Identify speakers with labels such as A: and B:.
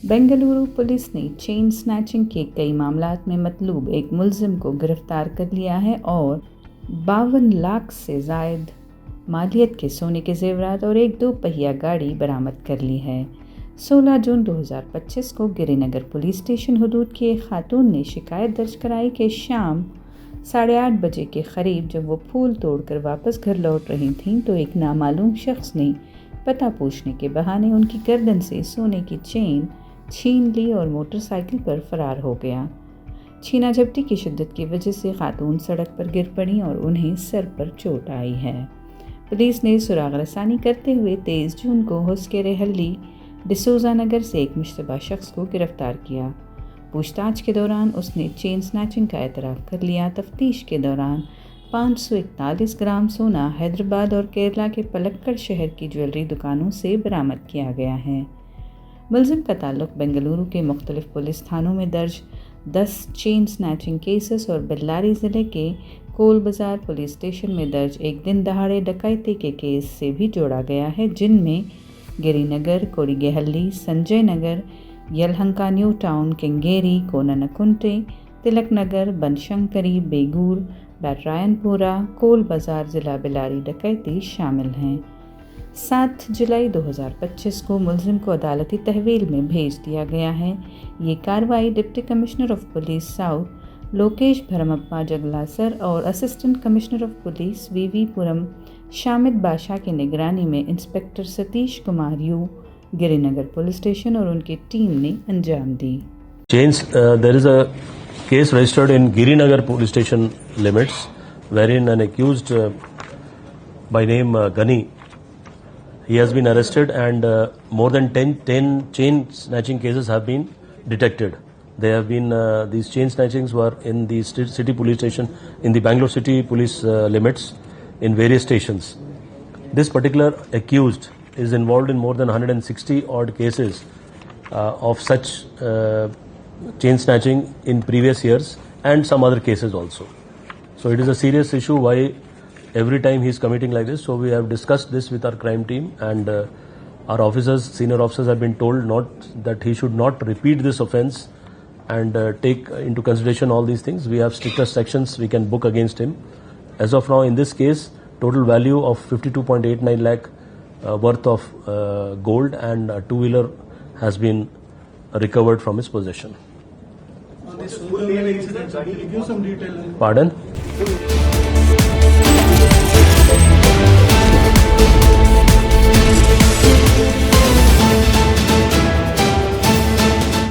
A: Bengaluru police ने chain snatching के कई मामलात में मतलूब एक मुलजिम को गिरफ्तार कर लिया है और 52 लाख से जायद मालियत के सोने के जेवरात और एक 2 पहिया गाड़ी बरामद कर ली है। 16 जून 2025 को गिरिनगर पुलिस स्टेशन हुदूद की एक खातून ने शिकायत दर्ज कराई कि शाम 8:30 बजे के करीब जब वो फूल तोड़कर वापस घर लौट रही थीं तो एक नामालूम शख्स ने पता पूछने के बहाने उनकी गर्दन से सोने की चेन छीन ली और मोटरसाइकिल पर फरार हो गया। छीना झपटी की शिद्दत की वजह से खातून सड़क पर गिर पड़ी और उन्हें सर पर चोट आई है। पुलिस ने सुराग रसानी करते हुए 23 जून को हुस्केरे हल्ली डिसूजा नगर से एक मुश्तबा शख्स को गिरफ्तार किया। पूछताछ के दौरान उसने चेन स्नैचिंग का एतराफ़ कर लिया। तफ्तीश के दौरान 541 ग्राम सोना हैदराबाद और केरला के पलक्कड़ शहर की ज्वेलरी दुकानों से बरामद किया गया है। मुलजिम का ताल्लुक बेंगलुरु के मुख्तलिफ पुलिस थानों में दर्ज 10 चेन स्नैचिंग केसेस और बेल्लारी ज़िले के कोल बाज़ार पुलिस स्टेशन में दर्ज एक दिन दहाड़े डकैती के केस से भी जोड़ा गया है, जिनमें गिरिनगर, कोडिगेहल्ली, संजय नगर, यलहंका न्यू टाउन, केंगेरी, कोननकुंटे, तिलक नगर, बनशंकरी, बेगूर, बैटरायनपुरा, कोल बाज़ार ज़िला बेल्लारी डकैती शामिल हैं। 7 जुलाई 2025 को मुलजिम को अदालती तहवील में भेज दिया गया है। ये कार्रवाई deputy commissioner of police south Lokesh Bharamappa Jaglasar और assistant commissioner of police V V Puram Shamid Badshah की निगरानी में inspector Satish Kumar U Girinagar police station और उनकी टीम ने अंजाम दी।
B: There is a case registered in Girinagar police station limits wherein an accused by name Ghani, he has been arrested and more than 10 chain snatching cases have been detected. They have been these chain snatchings were in the city police station, in the Bangalore city police limits in various stations. This particular accused is involved in more than 160 odd cases of such chain snatching in previous years and some other cases also. So it is a serious issue why every time he is committing like this. So we have discussed this with our crime team and our officers, senior officers have been told that he should not repeat this offence and take into consideration all these things. We have stricter sections we can book against him. As of now, in this case, total value of 52.89 lakh worth of gold and a two-wheeler has been recovered from his possession.
C: This full incident, can you give some detail?
B: Pardon?